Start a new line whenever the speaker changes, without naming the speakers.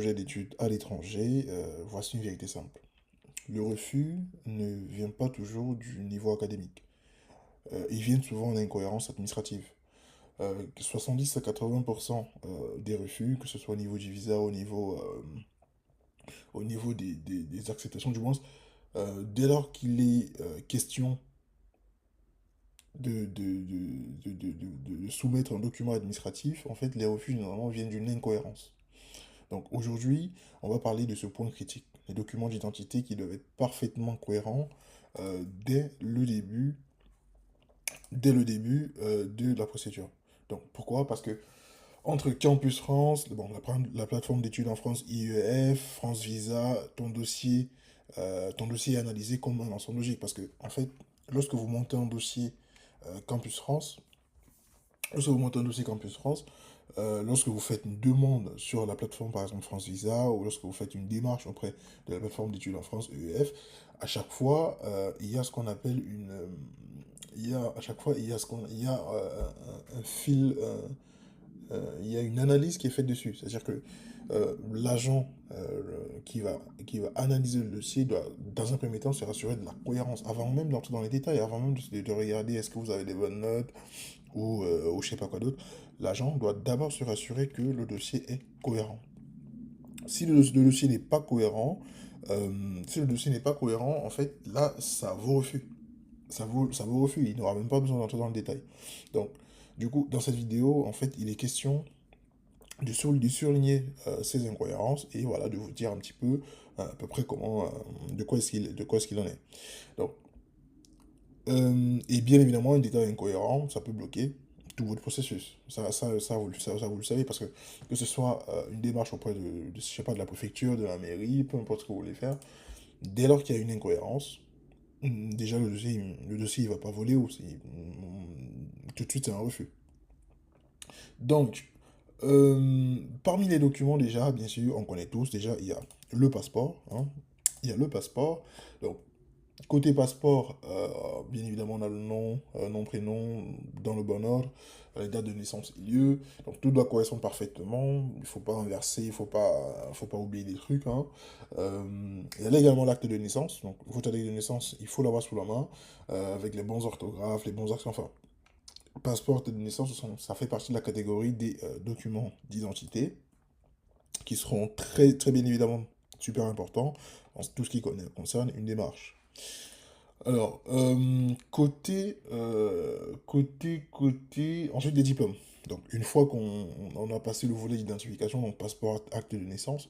projet d'études à l'étranger, voici une vérité simple. Le refus ne vient pas toujours du niveau académique. Il vient souvent d'incohérences administratives. 70 à 80% des refus, que ce soit au niveau du visa, au niveau des acceptations du moins, dès lors qu'il est question de soumettre un document administratif, en fait, les refus généralement viennent d'une incohérence. Donc aujourd'hui, on va parler de ce point critique, les documents d'identité qui doivent être parfaitement cohérents dès le début de la procédure. Donc pourquoi? Parce que entre Campus France, bon, la plateforme d'études en France, IEF, France Visa, ton dossier est analysé comme un ensemble logique. Parce que en fait, lorsque vous montez un dossier Campus France, lorsque vous montez un dossier Campus France, lorsque vous faites une demande sur la plateforme, par exemple France Visa, ou lorsque vous faites une démarche auprès de la plateforme d'études en France, EEF, à chaque fois, il y a ce qu'on appelle à chaque fois, il y a un fil, il y a une analyse qui est faite dessus. C'est-à-dire que l'agent qui va analyser le dossier doit, dans un premier temps, se rassurer de la cohérence, avant même d'entrer dans les détails, avant même de regarder est-ce que vous avez des bonnes notes, ou je sais pas quoi d'autre, l'agent doit d'abord se rassurer que le dossier est cohérent. Si le dossier n'est pas cohérent, si le dossier n'est pas cohérent, en fait, là, ça vaut refus. Ça vaut refus, il n'aura même pas besoin d'entrer dans le détail. Donc, du coup, dans cette vidéo, en fait, il est question de surligner ces incohérences et voilà, de vous dire un petit peu à peu près comment, de quoi est-ce qu'il en est. Donc, et bien évidemment, un détail incohérent, ça peut bloquer tout votre processus. Ça, vous le savez, parce que ce soit une démarche auprès je sais pas, de la préfecture, de la mairie, peu importe ce que vous voulez faire, dès lors qu'il y a une incohérence, déjà le dossier il va pas voler ou tout de suite c'est un refus. Donc, parmi les documents déjà, bien sûr, on connaît tous, déjà il y a le passeport, hein. Il y a le passeport. Donc, côté passeport, bien évidemment, on a le nom, prénom, dans le bon ordre, les dates de naissance et lieu. Donc tout doit correspondre parfaitement. Il ne faut pas inverser, faut pas oublier des trucs, hein. Il y a également l'acte de naissance. Donc votre acte de naissance, il faut l'avoir sous la main, avec les bons orthographes, les bons accents. Enfin, passeport, acte de naissance, ça fait partie de la catégorie des documents d'identité qui seront très, très bien évidemment super importants en tout ce qui concerne une démarche. Alors, ensuite des diplômes. Donc, une fois qu'on a passé le volet d'identification, donc passeport, acte de naissance,